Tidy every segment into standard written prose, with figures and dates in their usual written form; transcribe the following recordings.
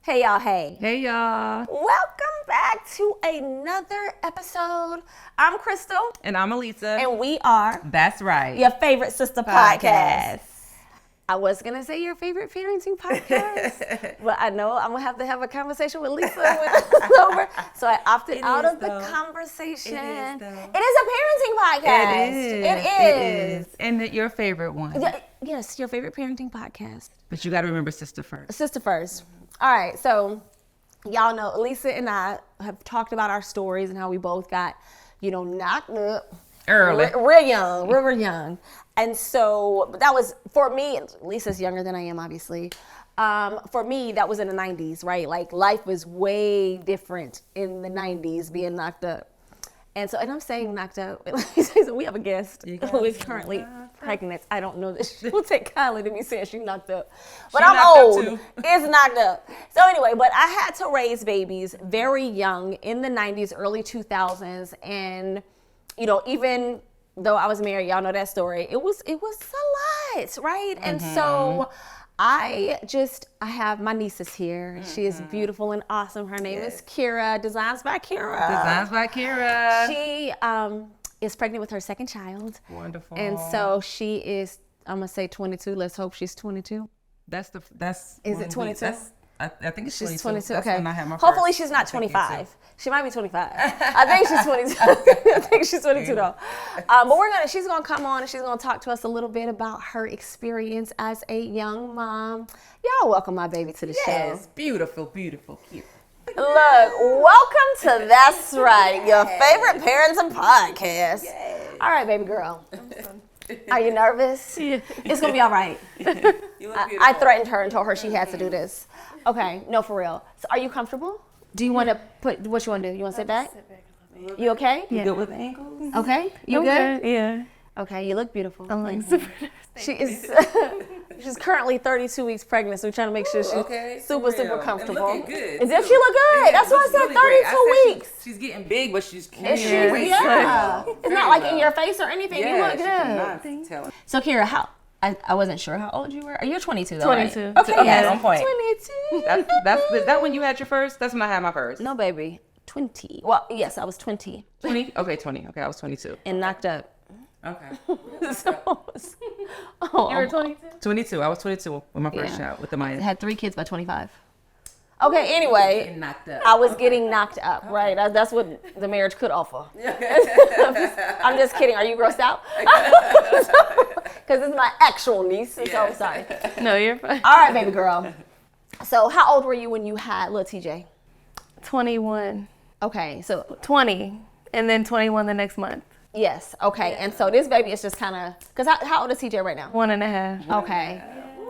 Hey y'all, hey. Hey y'all. Welcome back to another episode. I'm Crystal. And I'm Alisa. And we are That's right. your favorite sister podcast. I was going to say your favorite parenting podcast, but I know I'm going to have a conversation with Lisa when it's over. So I opted out of the conversation. It is a parenting podcast. It is. And your favorite one. Yes, your favorite parenting podcast. But you got to remember sister first. Sister first. All right, so y'all know Alisa and I have talked about our stories and how we both got, knocked up early. Real young. And so that was, for me, Lisa's younger than I am, obviously. For me, that was in the 90s, right? Like, life was way different in the 90s being knocked up. And I'm saying knocked up. We have a guest who is currently pregnant. I don't know this. She will take kindly to me saying she knocked up. But I'm old. It's knocked up. So anyway, but I had to raise babies very young in the 90s, early 2000s. And, even though I was married, y'all know that story. It was a lot, right? Mm-hmm. And so I have my nieces here. Mm-hmm. She is beautiful and awesome. Her name is Kira, Designs by Kira. She is pregnant with her second child. Wonderful. And so she is, I'm going to say 22. Let's hope she's 22. Is it 22? I think it's she's 22. Okay. When I had my Hopefully she's not 25. She might be 25. I think she's 22. I think she's 22 though. But she's gonna come on and she's gonna talk to us a little bit about her experience as a young mom. Y'all welcome my baby to the show. Yes, beautiful, cute. Look, welcome to That's Right, your favorite parenting podcast. Yes. All right, baby girl. Are you nervous? Yeah. It's gonna be all right. I threatened her and told her she had to do this. Okay, no, for real. So are you comfortable? Do you want to what you want to do? You want to sit back? You okay? Yeah. You good with ankles? Okay. You good? Yeah. Okay, you look beautiful. I'm like super. She's currently 32 weeks pregnant, so we're trying to make sure she's super comfortable. And looking good. And she look good. Yeah, that's why I said 32 weeks. She's getting big, but she's yeah. It's not like in your face or anything. Yeah, you look good. So Kira, I wasn't sure how old you were. You're 22 though, 22. Right? Okay, yes, on point. 22. Is that when you had your first? That's when I had my first. No, baby. 20. Well, yes, I was 20. 20? Okay, 20. Okay, I was 22. And knocked up. Okay. You were 22? 22. I was 22 with my first child with the I had 3 kids by 25. Okay, anyway, I was getting knocked up, right? That's what the marriage could offer. I'm just kidding. Are you grossed out? Because it's my actual niece, so I'm sorry. No, you're fine. All right, baby girl. So how old were you when you had little TJ? 21. Okay, so 20, and then 21 the next month. Yes, okay. And so this baby is just kind of, because how old is TJ right now? 1.5. Okay.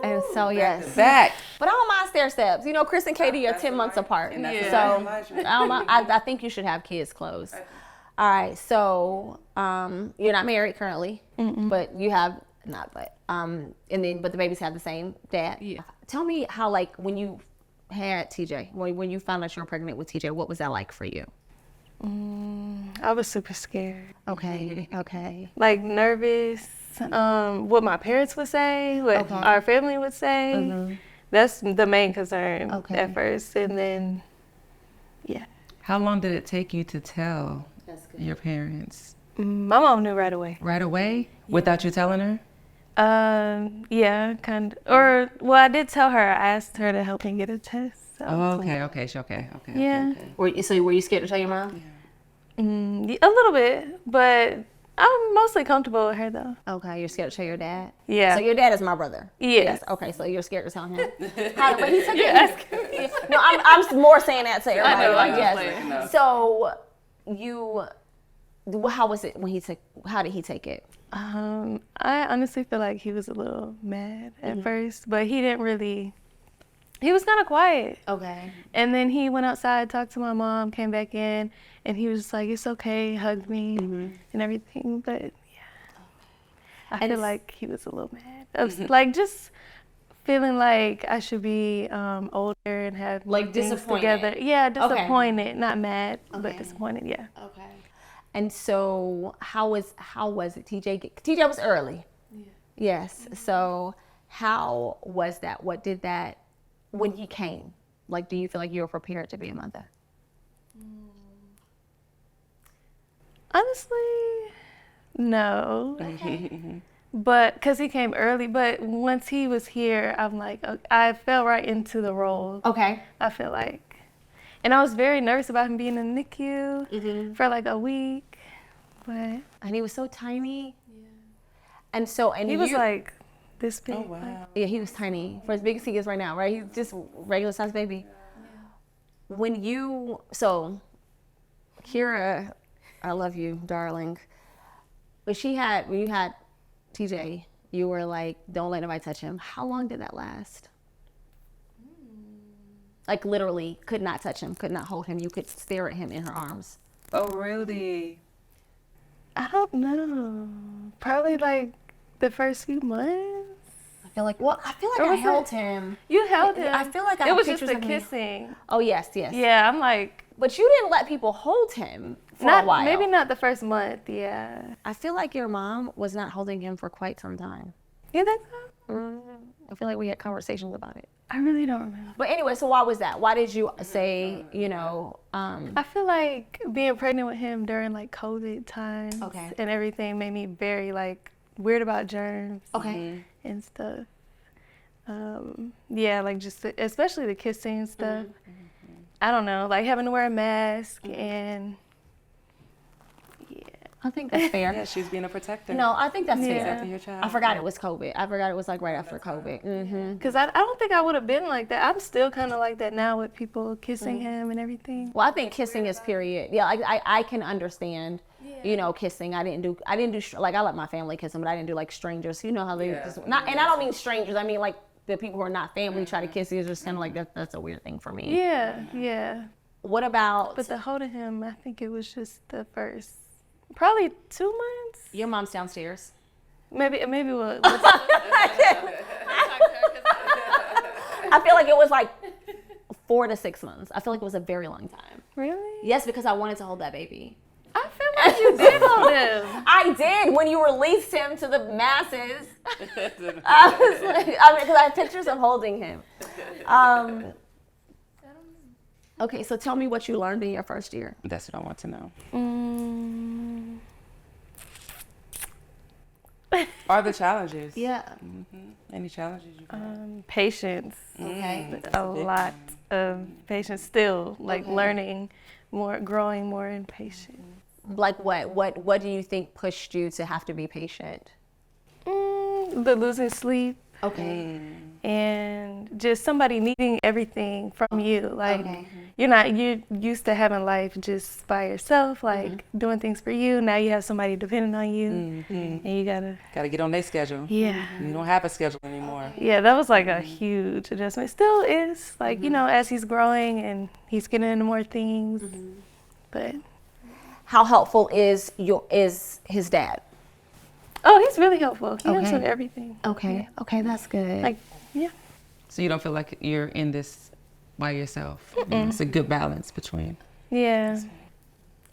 And so, yes. Back. But I don't mind stair steps. Chris and Katie are 10 months apart. So I don't mind. I think you should have kids close. All right. So you're not married currently, but you have but the babies have the same dad. Yeah. Tell me how, like, when you had TJ, when you found out you were pregnant with TJ, what was that like for you? I was super scared. Okay. Like nervous. What my parents would say, what our family would say. Mm-hmm. That's the main concern at first. And then, yeah. How long did it take you to tell your parents? My mom knew right away. Right away? Yeah. Without you telling her? Yeah, kind of. Or, well, I did tell her. I asked her to help me get a test. So okay. Yeah. Okay. Were you scared to tell your mom? Yeah. A little bit, but I'm mostly comfortable with her though. Okay, you're scared to tell your dad? Yeah. So your dad is my brother? Yes. Okay, so you're scared to tell him? But he said no, I'm more saying that to everybody. I know, So how was it when how did he take it? I honestly feel like he was a little mad at first, but he was kind of quiet. Okay. And then he went outside, talked to my mom, came back in, and he was just like, it's okay, hugged me and everything. But yeah, I feel like he was a little mad. Like just feeling like I should be older and have like things disappointed. Together. Yeah, disappointed, not mad, but disappointed, yeah. Okay. And so how was it? TJ was early. Yeah. Yes. So how was that? What did that, when he came, Like, do you feel like you were prepared to be a mother? Honestly, no. But because he came early, but once he was here, I'm like, I fell right into the role. Okay. I feel like, and I was very nervous about him being in the NICU for like a week, but And he was so tiny. Yeah. And so, and he was like this big. Oh, wow. yeah, he was tiny for as big as he is right now, right? He's just regular size baby. Yeah. When you, so Kira, I love you, darling. But when you had TJ, you were like, don't let nobody touch him. How long did that last? Like literally could not touch him, could not hold him. You could stare at him in her arms. Oh, really? I don't know. Probably like the first few months. I feel like I held him. You held him. I feel like I it have was just pictures the of him. kissing. Oh, yes. Yeah, I'm like, But you didn't let people hold him for a while. maybe not the first month. Yeah. I feel like your mom was not holding him for quite some time. You think so? I feel like we had conversations about it. I really don't remember. But anyway, so why was that? Why did you say, I feel like being pregnant with him during like COVID times and everything made me very like weird about germs and stuff. Yeah, like just especially the kissing stuff. I don't know, like having to wear a mask and I think that's fair. Yeah, she's being a protector. No, I think that's fair. Protecting your child. I forgot it was COVID. I forgot it was like right after COVID. Because I don't think I would have been like that. I'm still kind of like that now with people kissing him and everything. Well, I think kissing is period. Yeah, I can understand, kissing. I didn't do like I let my family kiss him, but I didn't do like strangers. You know how they just not, and I don't mean strangers. I mean like the people who are not family try to kiss you. It's just kind of like that's a weird thing for me. Yeah. What about? But the holding him, I think it was just the first, probably 2 months. Your mom's downstairs. Maybe we'll I feel like it was like 4 to 6 months. I feel like it was a very long time. Really? Yes, because I wanted to hold that baby. I feel like you did hold him. I did when you released him to the masses. I was like, because I have pictures of holding him. Okay, so tell me what you learned in your first year. That's what I want to know. Are the challenges? Yeah. Any challenges you've had? Patience. Okay. A lot of patience still, like learning more, growing more in patience. Like what do you think pushed you to have to be patient? The losing sleep. Okay. And just somebody needing everything from you. Like you're used to having life just by yourself, like doing things for you. Now you have somebody depending on you, and you gotta get on their schedule. Yeah. You don't have a schedule anymore. Yeah, that was like a huge adjustment. Still is, like, as he's growing and he's getting into more things. But how helpful is his dad? Oh, he's really helpful. He helps with everything. Okay. Okay, that's good. Like, yeah. So you don't feel like you're in this by yourself. It's a good balance between. Yeah.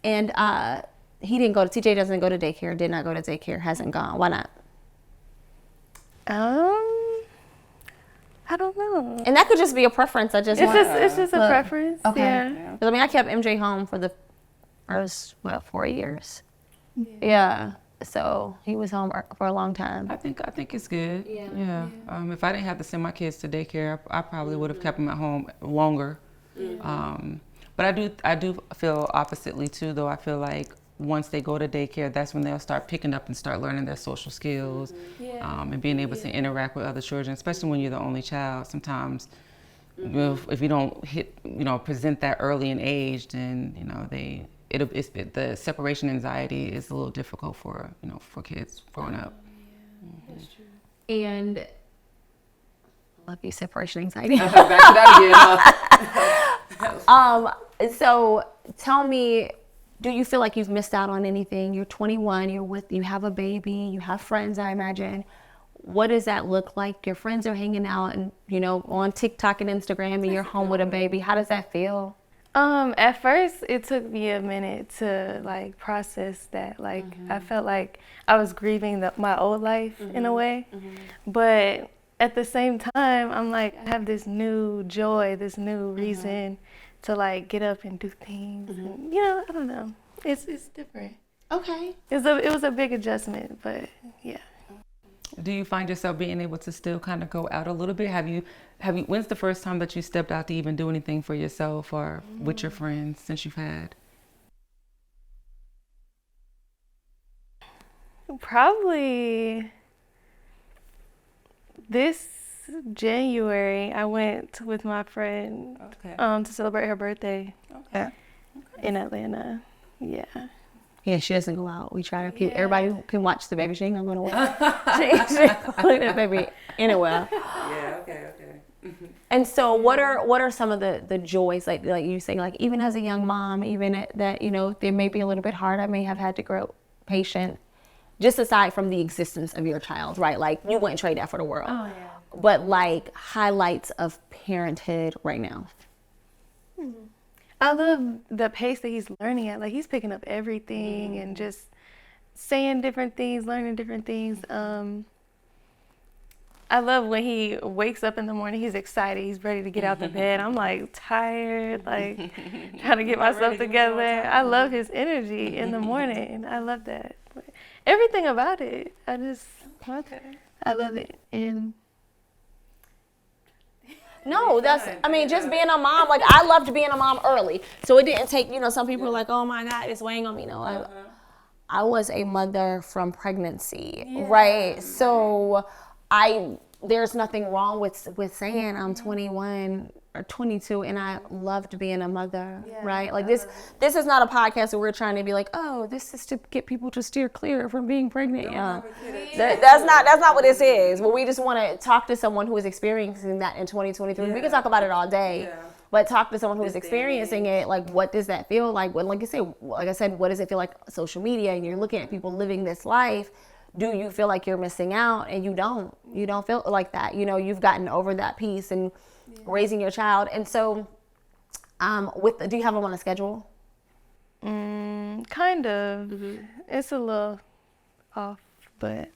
And TJ doesn't go to daycare, did not go to daycare, hasn't gone. Why not? I don't know. And that could just be a preference. It's just a preference. Okay. Yeah. 'Cause, I mean, I kept MJ home for the first 4 years. Yeah. So he was home for a long time. I think it's good. Yeah. If I didn't have to send my kids to daycare, I probably would have kept them at home longer. But I do feel oppositely too, though. I feel like once they go to daycare, that's when they'll start picking up and start learning their social skills, and being able to interact with other children, especially when you're the only child. Sometimes, if you don't present that early in age, then the separation anxiety is a little difficult for kids growing up. That's true. And I love you, separation anxiety. Back to that again. So tell me, do you feel like you've missed out on anything? You're 21, you have a baby, you have friends, I imagine. What does that look like? Your friends are hanging out and, on TikTok and Instagram, and you're home with a baby. How does that feel? At first, it took me a minute to like process that. Like I felt like I was grieving my old life in a way, but at the same time, I'm like, I have this new joy, this new reason to like get up and do things. And, I don't know. It's different. Okay. It was a big adjustment, but yeah. Do you find yourself being able to still kind of go out a little bit? Have you? When's the first time that you stepped out to even do anything for yourself or with your friends since you've had? Probably this January, I went with my friend to celebrate her birthday in Atlanta. Yeah. Yeah, she doesn't go out. We try to keep everybody can watch the baby. She ain't gonna go nowhere. she ain't gonna that baby anywhere. Yeah. Okay. And so, what are some of the joys like you say, like even as a young mom, even that they may be a little bit hard. I may have had to grow patient. Just aside from the existence of your child, right? Like you wouldn't trade that for the world. Oh yeah. But like highlights of parenthood right now. I love the pace that he's learning at. Like he's picking up everything and just saying different things, learning different things. I love when he wakes up in the morning, he's excited, he's ready to get out the bed. I'm like tired, like trying to get myself together. I love his energy in the morning. I love that. Everything about it. I love it. And no, just being a mom. Like I loved being a mom early, so it didn't take. Some people are like, oh my God, it's weighing on me. No, I was a mother from pregnancy, right? So there's nothing wrong with saying I'm 21 or 22 and I loved being a mother, right? Like this is not a podcast where we're trying to be like, oh, this is to get people to steer clear from being pregnant young. That's not what this is. But we just want to talk to someone who is experiencing that in 2023. We can talk about it all day. But talk to someone who is experiencing it, like what does that feel like? Like I said, what does it feel like social media and you're looking at people living this life? Do you feel like you're missing out? And you don't feel like that. You've gotten over that piece and raising your child. And so do you have them on a schedule? Kind of. It's a little off, but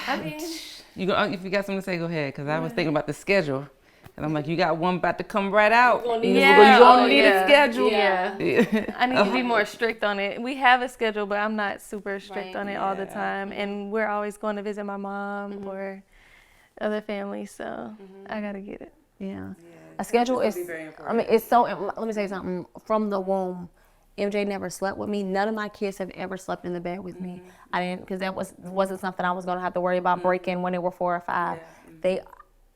I mean, if you got something to say, go ahead. Because I was thinking about the schedule. And I'm like, you got one about to come right out. You're going to need a schedule. Yeah. I need to be more strict on it. We have a schedule, but I'm not super strict on it all the time. And we're always going to visit my mom or other family, so I got to get it. Yeah. A schedule is, it's so, let me say something. From the womb, MJ never slept with me. None of my kids have ever slept in the bed with me. I didn't, because that wasn't something I was going to have to worry about breaking when they were 4 or 5.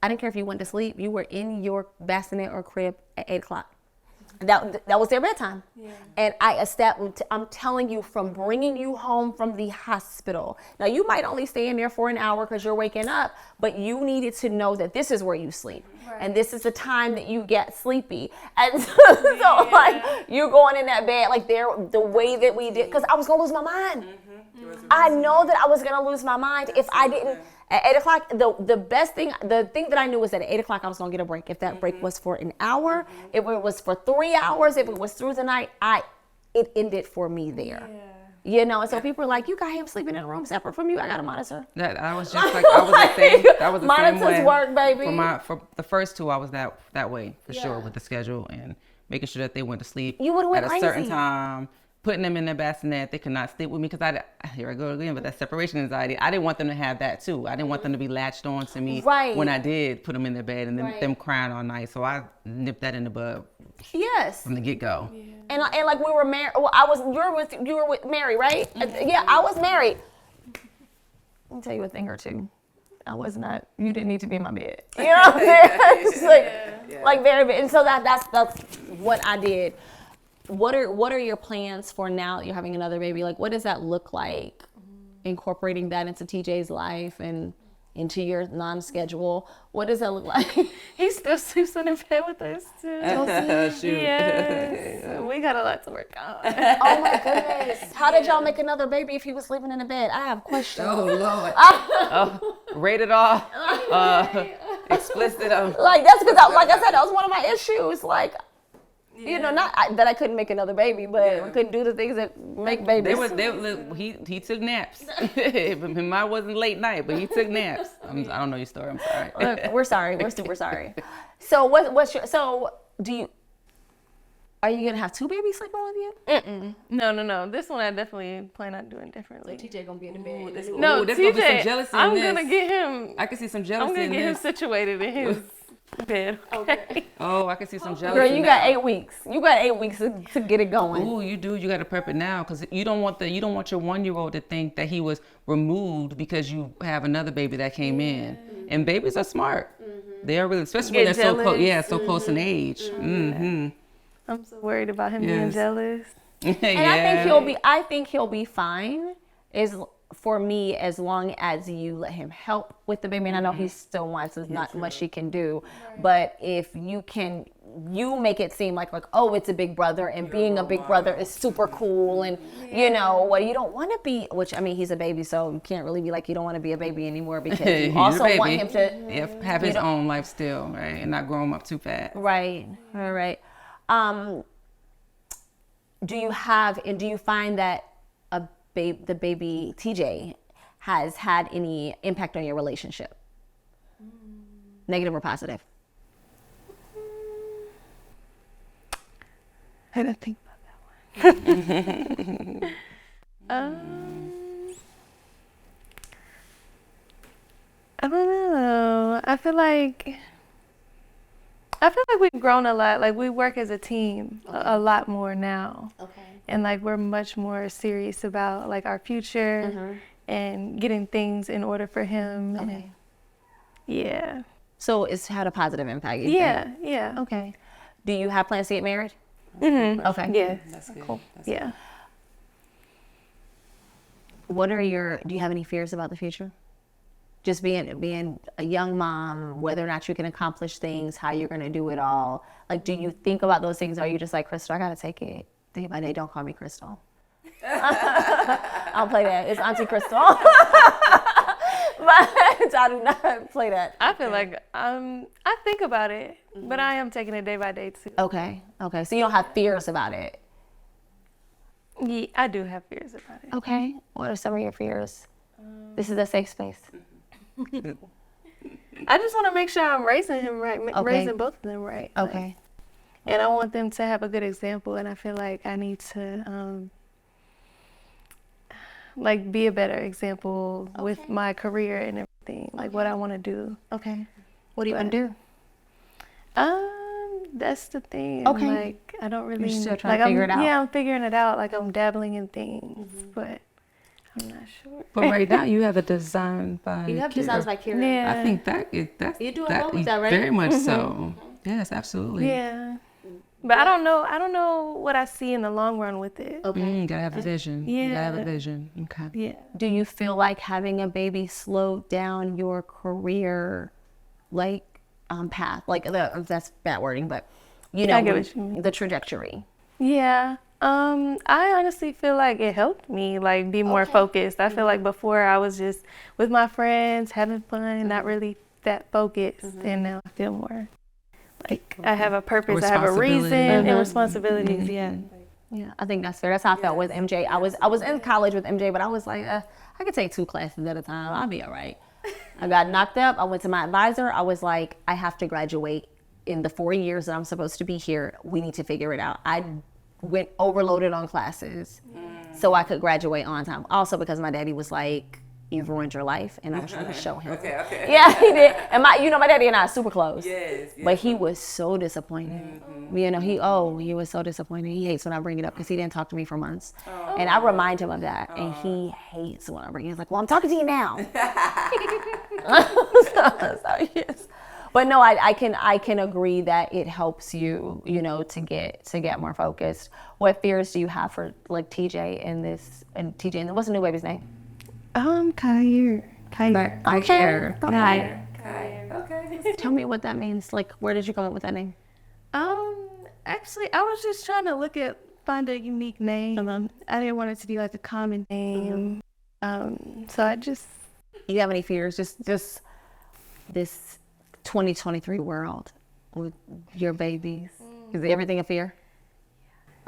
I didn't care if you went to sleep. You were in your bassinet or crib at 8 o'clock. That was their bedtime. And I'm telling you, from bringing you home from the hospital. Now, you might only stay in there for an hour because you're waking up, but you needed to know that this is where you sleep. And this is the time that you get sleepy. And so like, you're going in that bed, like the way that we did, because I was going to lose my mind. I know that I was going to lose my mind if I didn't. At 8 o'clock, the thing that I knew was that at 8 o'clock I was going to get a break. If that break was for an hour, if it was for 3 hours, if it was through the night, it ended for me there. And so people are like, you got him sleeping in a room separate from you. I got a monitor. I was just like, I was the same. That was the monitors same way. Work, baby. For the first 2, I was that way for sure with the schedule and making sure that they went to sleep at a certain time. Putting them in their bassinet, they could not sleep with me because here I go again, but that separation anxiety. I didn't want them to have that too. I didn't want them to be latched on to me when I did put them in their bed and then them crying all night. So I nipped that in the bud. Yes. From the get go. Yeah. And like we were married. Well, you were with Mary, right? Yeah, I was married. Let me tell you a thing or two. I was not. You didn't need to be in my bed. You know what I'm saying? It's like very. And so that's what I did. What are your plans for now that you're having another baby? Like, what does that look like? Incorporating that into TJ's life and into your non-schedule. What does that look like? He still sleeps in the bed with us too. Shoot. Yes. We got a lot to work on. Oh my goodness. How did y'all make another baby if he was sleeping in the bed? I have questions. Oh Lord. Rated R. Explicit. Like that's because like I said, that was one of my issues. Like You know, not that I couldn't make another baby, but I couldn't do the things that make babies. He took naps. Mine wasn't late night, but he took naps. I don't know your story. I'm sorry. Look, we're sorry. We're super sorry. So are you gonna have two babies sleeping with you? No. This one I definitely plan on doing differently. TJ gonna be in the bed. There's TJ, gonna be some jealousy in I'm this. gonna get him. I can see some jealousy I'm gonna in get him this. situated in his bed. Okay. Oh, I can see some jealousy. Girl, you got now. 8 weeks. You got 8 weeks to get it going. Ooh, you do. You got to prep it now because you don't want your 1-year-old to think that he was removed because you have another baby that came in. And babies are smart. They are really, especially when they're so close. Yeah, so close in age. I'm so worried about him being jealous. And I think he'll be fine. For me, as long as you let him help with the baby, and I know he still wants, there's not much he can do, but if you make it seem like oh, it's a big brother, and being a big brother is super cool, and you don't want to be, which I mean, he's a baby, so you can't really be like you don't want to be a baby anymore because you also want him to have his own life still, right, and not grow him up too fast. Right. Do you find that the baby TJ has had any impact on your relationship? Negative or positive? I don't think about that one. I don't know. I feel like we've grown a lot. Like we work as a team a lot more now. Okay. And like we're much more serious about like our future and getting things in order for him. Okay. Yeah. So it's had a positive impact. Yeah. Okay. Do you have plans to get married? Mm-hmm. Okay. Yeah. That's good. Cool. That's yeah. Do you have any fears about the future? Just being a young mom, whether or not you can accomplish things, how you're going to do it all. Like, do you think about those things? Or are you just like, Crystal, I got to take it day by day. Don't call me Crystal. I'll play that. It's Auntie Crystal. But I do not play that. I feel like I think about it, but I am taking it day by day too. Okay. So you don't have fears about it? Yeah, I do have fears about it. Okay. What are some of your fears? This is a safe space. I just want to make sure I'm raising him right, Okay. raising both of them right. Okay. And I want them to have a good example, and I feel like I need to be a better example with my career and everything, like what I want to do. Okay. What do you want to do? That's the thing. Okay. Like I don't really. You're still trying to figure it out. Yeah, I'm figuring it out. Like I'm dabbling in things, but I'm not sure. But right now you have a design by You have Kira. designs by Kira. Yeah. I think that's You're doing well with that, right? Very much so. Yes, absolutely. Yeah. But I don't know what I see in the long run with it. Okay. Gotta have a vision. You gotta have a vision. Okay. Yeah. Do you feel like having a baby slowed down your career, path? Like that's bad wording, but I get what you mean. The trajectory. Yeah. I honestly feel like it helped me be more focused. I feel like before I was just with my friends having fun, not really that focused, and now I feel more like I have a purpose, I have a reason and responsibilities. Yeah. Yeah, I think that's fair. That's how I felt with MJ. I was in college with MJ, but I was like, I could take 2 classes at a time. I'll be all right. I got knocked up. I went to my advisor. I was like, I have to graduate in the 4 years that I'm supposed to be here. We need to figure it out. I went overloaded on classes so I could graduate on time. Also because my daddy was like, you've ruined your life, and I was trying to show him. Okay. Yeah, he did. And my daddy and I are super close. Yes. But he was so disappointed. He was so disappointed. He hates when I bring it up because he didn't talk to me for months. And I remind him of that, and he hates when I bring it. He's like, well, I'm talking to you now. So, yes. But no, I can agree that it helps you, to get more focused. What fears do you have for TJ and what's the new baby's name? Kyrie. Okay. Tell me what that means. Where did you come up with that name? Actually, I was just trying to find a unique name. I didn't want it to be a common name. So I just. Do you have any fears? Just this 2023 world with your babies. Is everything a fear?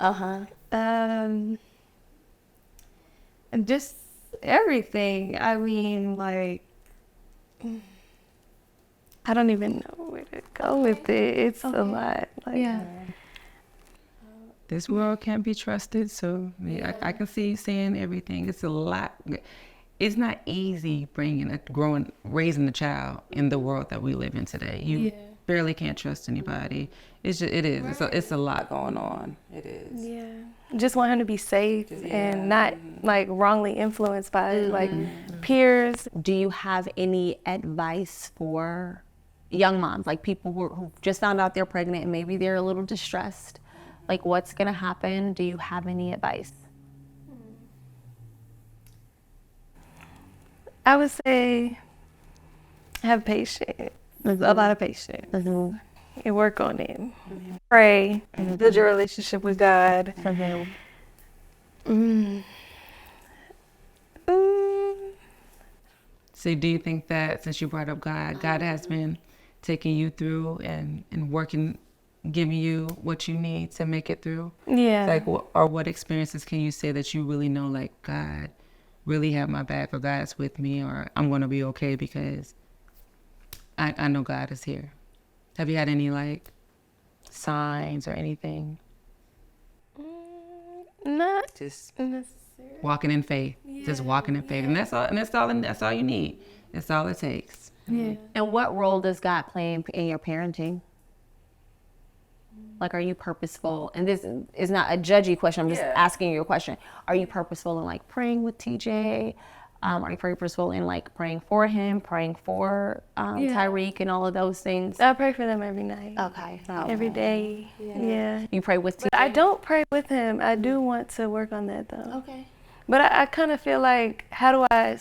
And just everything. I mean, like, I don't even know where to go with it. It's a lot. Like, This world can't be trusted, so I can see you saying everything. It's a lot. It's not easy raising a child in the world that we live in today. You barely can't trust anybody. It is. It's a lot going on. It is. Yeah. Just want him to be safe and not like wrongly influenced by like peers. Do you have any advice for young moms, like people who just found out they're pregnant and maybe they're a little distressed? Like, what's gonna happen? Do you have any advice? I would say have patience, a lot of patience, and work on it. Pray, build your relationship with God. So do you think that since you brought up God has been taking you through and working, giving you what you need to make it through? Yeah. Like, or what experiences can you say that you really know, like, God really have my back, or God's with me, or I'm going to be okay because I know God is here? Have you had any, like, signs or anything? Not Just necessarily. walking in faith. Just walking in faith. And that's all you need. That's all it takes. Yeah. And what role does God play in your parenting? Like, are you purposeful? And this is not a judgy question. I'm just asking you a question. Are you purposeful in like praying with TJ? Are you purposeful in like praying for him, praying for Tyreek and all of those things? I pray for them every night. Okay. Every day. Yeah. You pray with TJ? But I don't pray with him. I do want to work on that though. Okay. But I kind of feel like how do I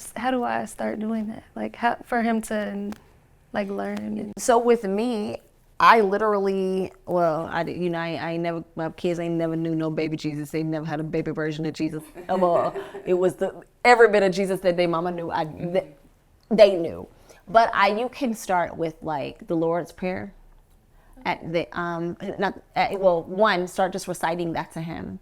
start doing that? Like how for him to like learn. So with me, I literally, I never, my kids ain't never knew no baby Jesus. They never had a baby version of Jesus. It was every bit of Jesus that their mama knew. They knew. But you can start with like the Lord's Prayer. Start just reciting that to him.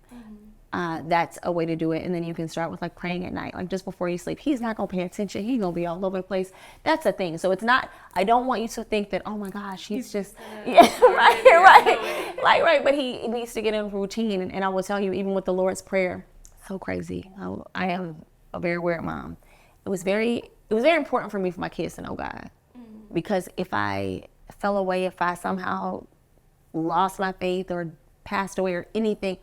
That's a way to do it. And then you can start with like praying at night, like just before you sleep. He's not going to pay attention. He's going to be all over the place. That's a thing. So it's not, I don't want you to think that, oh my gosh, he's just, right. But he needs to get in a routine. And I will tell you, even with the Lord's Prayer, so crazy. I am a very weird mom. It was very important for me for my kids to know God. Because if I fell away, if I somehow lost my faith or passed away or anything,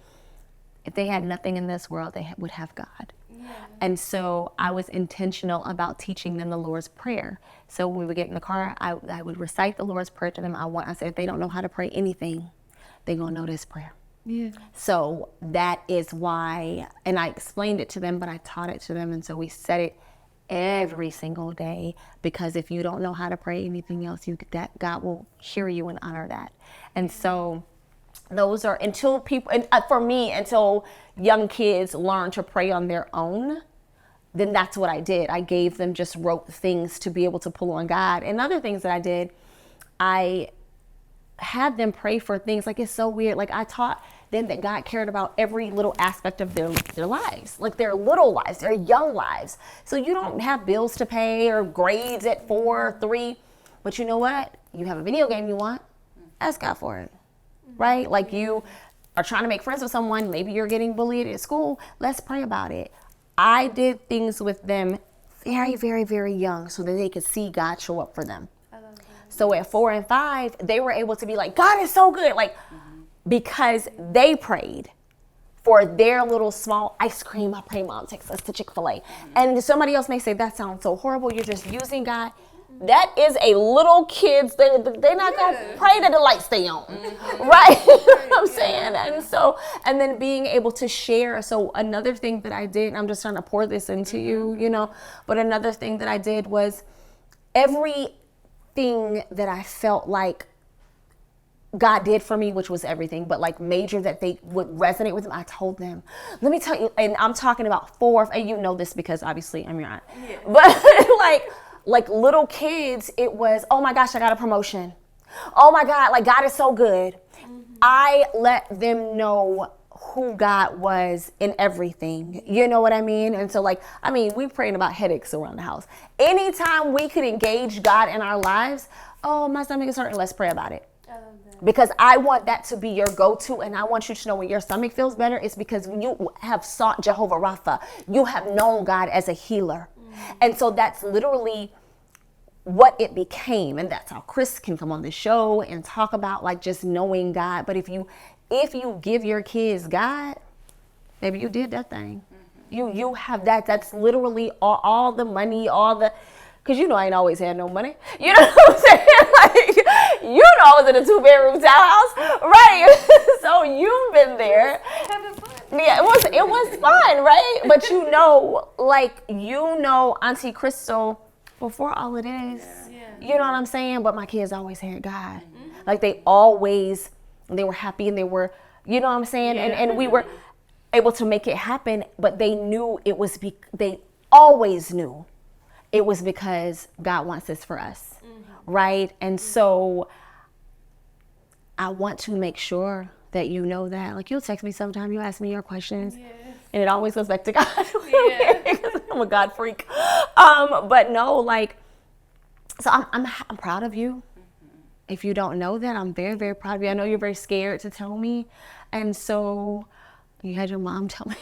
if they had nothing in this world, they would have God. Yeah. And so I was intentional about teaching them the Lord's Prayer. So when we would get in the car, I would recite the Lord's Prayer to them. I said, if they don't know how to pray anything, they're going to know this prayer. Yeah. So that is why, and I explained it to them, but I taught it to them. And so we said it every single day, because if you don't know how to pray anything else, that God will hear you and honor that. And so those are until young kids learn to pray on their own, then that's what I did. I gave them just rote things to be able to pull on God. And other things that I did, I had them pray for things. Like, it's so weird. Like, I taught them that God cared about every little aspect of their lives, like their little lives, their young lives. So you don't have bills to pay or grades at 4, 3, but you know what? You have a video game you want, ask God for it. Right? Like, you are trying to make friends with someone. Maybe you're getting bullied at school. Let's pray about it. I did things with them very, very, very young so that they could see God show up for them. So at 4 and 5, they were able to be like, God is so good. Like, because they prayed for their little small ice cream. I pray Mom takes us to Chick-fil-A. And somebody else may say, that sounds so horrible. You're just using God. That is a little kid's, they're not going to pray that the lights stay on, right? You know what I'm saying? And then being able to share. So another thing that I did, I'm just trying to pour this into you, but another thing that I did was everything that I felt like God did for me, which was everything, but like major that they would resonate with them, I told them. Let me tell you, and I'm talking about 4, and you know this because obviously I'm your aunt, but like little kids, it was, oh my gosh, I got a promotion. Oh my God, like God is so good. I let them know who God was in everything. You know what I mean? And so like, I mean, we're praying about headaches around the house. Anytime we could engage God in our lives, oh, my stomach is hurting, let's pray about it. Because I want that to be your go-to, and I want you to know when your stomach feels better, it's because you have sought Jehovah Rapha. You have known God as a healer. And so that's literally what it became. And that's how Chris can come on the show and talk about like just knowing God. But if you give your kids God, maybe you did that thing. You have that. That's literally all the money, because you know I ain't always had no money. You know what I'm saying? Like, you know I was in a 2-bedroom townhouse, right? So you've been there. Having fun. Yeah, it was fun, right? But you know, Auntie Crystal, before all of this, you know what I'm saying? But my kids always had God. Like they were happy and they were, you know what I'm saying? And we were able to make it happen, but they knew they always knew it was because God wants this for us, right? And so I want to make sure that you know that. Like you'll text me sometime, you ask me your questions, and it always goes back to God. Because I'm a God freak. But no, like, so I'm proud of you. If you don't know that, I'm very, very proud of you. I know you're very scared to tell me, and so you had your mom tell me.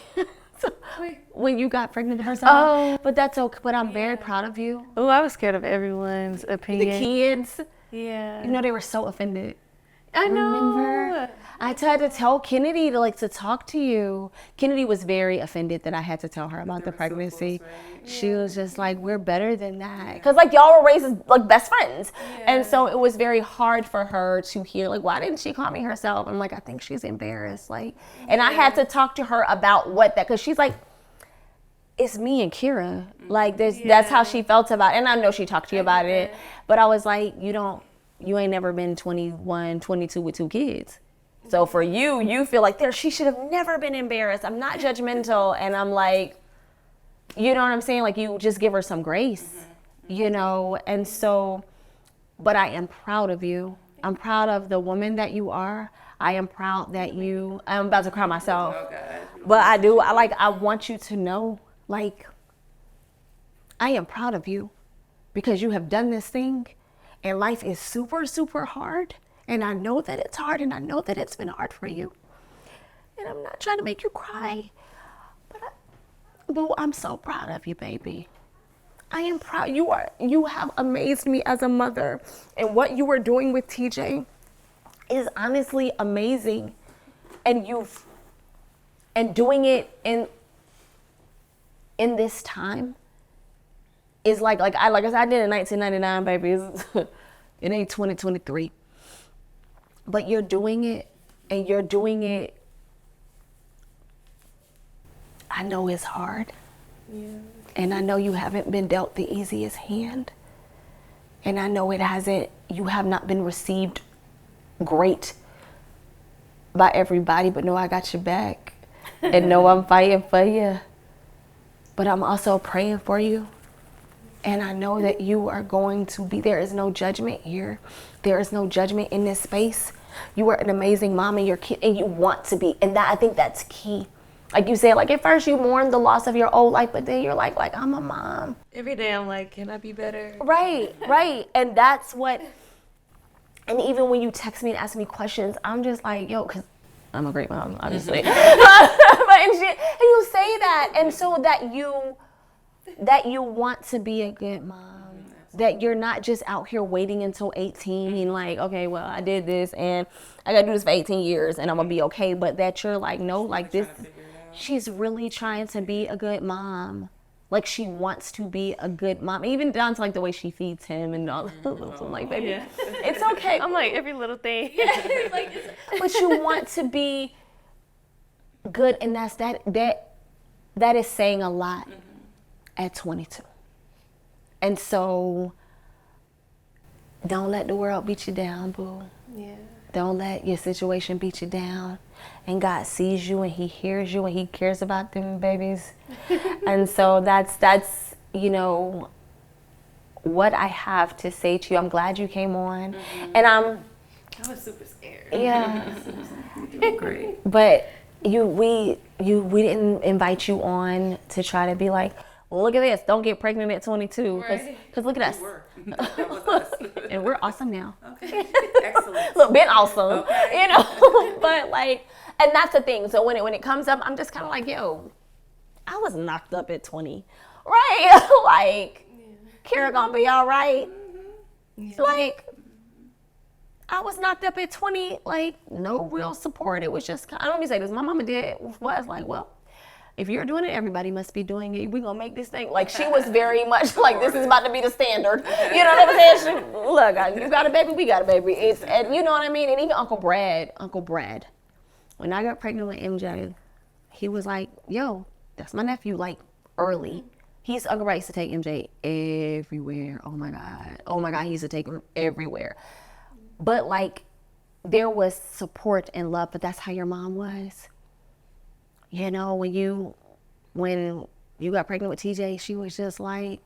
When you got pregnant herself. Oh. But that's okay. But I'm very proud of you. Oh, I was scared of everyone's opinion. The kids. Yeah. You know, they were so offended. I know. Remember? I tried to tell Kennedy to talk to you. Kennedy was very offended that I had to tell her about the pregnancy. So close, right? She was just like, we're better than that. Because like y'all were raised as like best friends. And so it was very hard for her to hear, like, why didn't she call me herself? I'm like, I think she's embarrassed. Like, and I had to talk to her about what that, because she's like, it's me and Kira. Like this, that's how she felt about it. And I know she talked to you about it, but I was like, you ain't never been 21, 22 with 2 kids. So for you feel like she should have never been embarrassed. I'm not judgmental. And I'm like, you know what I'm saying? Like you just give her some grace, you know? And so, but I am proud of you. I'm proud of the woman that you are. I am proud that I'm about to cry myself, but I want you to know, like, I am proud of you because you have done this thing. And life is super, super hard. And I know that it's hard. And I know that it's been hard for you. And I'm not trying to make you cry. But I'm so proud of you, baby. I am proud. You have amazed me as a mother. And what you are doing with TJ is honestly amazing. And doing it in this time is like I said, I did it in 1999, baby. It ain't 2023. But you're doing it, and you're doing it. I know it's hard. Yeah. And I know you haven't been dealt the easiest hand. And I know you have not been received great by everybody, but no, I got your back. And no, I'm fighting for you. But I'm also praying for you. And I know that you are going to be, there is no judgment here. There is no judgment in this space. You are an amazing mom and your kid, and you want to be. And I think that's key. Like you said, like at first you mourn the loss of your old life, but then you're like I'm a mom. Every day I'm like, can I be better? Right. And that's what, and even when you text me and ask me questions, I'm just like, yo, because I'm a great mom, obviously. And you say that, and so that you want to be a good mom, that you're not just out here waiting until 18, like, okay, well, I did this and I gotta do this for 18 years and I'm gonna be okay, but that you're like, no, like this, she's really trying to be a good mom. Like she wants to be a good mom, even down to like the way she feeds him and all. I'm like, baby, it's okay. I'm like every little thing. But you want to be good, and that is saying a lot at 22. And so don't let the world beat you down, boo. Yeah. Don't let your situation beat you down. And God sees you and he hears you and he cares about them babies. And so that's what I have to say to you. I'm glad you came on. And I was super scared. Yeah. You did great. But we didn't invite you on to try to be like, well, look at this, don't get pregnant at 22, because look at us. That was us. And we're awesome now. Okay, excellent. Look, been awesome, Okay. you know. But like, and that's the thing. So when it comes up, I'm just kind of like, yo, I was knocked up at 20, right? Like, Kara gonna be all right. Like, I was knocked up at 20, like, no real support. It was just, I don't even say this. My mama was like, well, if you're doing it, everybody must be doing it. We're going to make this thing. Like, she was very much like, this is about to be the standard. You know what I'm saying? Look, you got a baby, we got a baby. And you know what I mean? And even Uncle Brad, when I got pregnant with MJ, he was like, yo, that's my nephew, like, early. Uncle Brad used to take MJ everywhere. Oh my God, he used to take her everywhere. But like, there was support and love, but that's how your mom was. You know, when you got pregnant with TJ, she was just like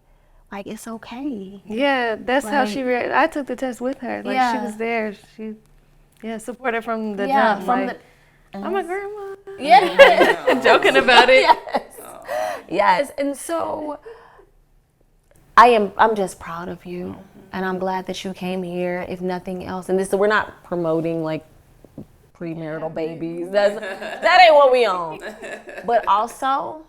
it's okay. Yeah, that's how she reacted. I took the test with her. Like, she was there. She, supported from the jump. From like, I'm a grandma. Yeah. Joking about it. Yes. And so I'm just proud of you. And I'm glad that you came here, if nothing else. And we're not promoting like premarital babies. That ain't what we on. But also,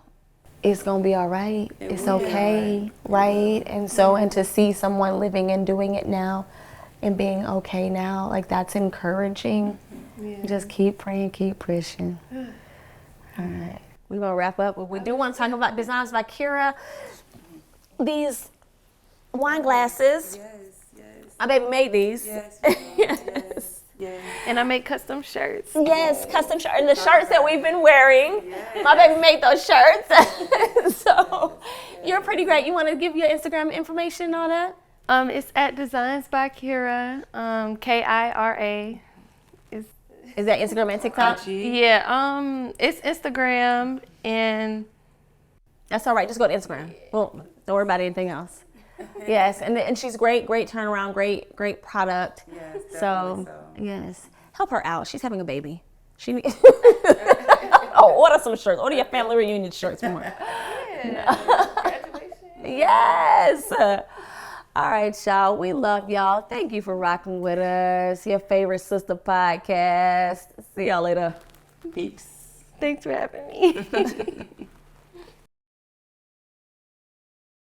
it's gonna be all right. It's okay, right? And so, and to see someone living and doing it now and being okay now, like, that's encouraging. Just keep praying, keep pushing. All right. We're gonna wrap up. We do want to talk about Designs by Kira. These wine glasses. Yes. My baby made these. Yes. And I make custom shirts. Yes, custom shirt. And the shirts that we've been wearing, my baby made those shirts. So you're pretty great. You want to give your Instagram information and all that? It's at Designs by Kira, Kira. Is that Instagram and TikTok? Yeah, it's Instagram, and That's all right. Just go to Instagram. Well, don't worry about anything else. Yes, and she's great turnaround, great product. Yes, So, definitely yes, help her out. She's having a baby. Order some shirts. Order your family reunion shirts more. congratulations. Yes. All right, y'all. We love y'all. Thank you for rocking with us. Your favorite sister podcast. See y'all later. Peace. Thanks for having me.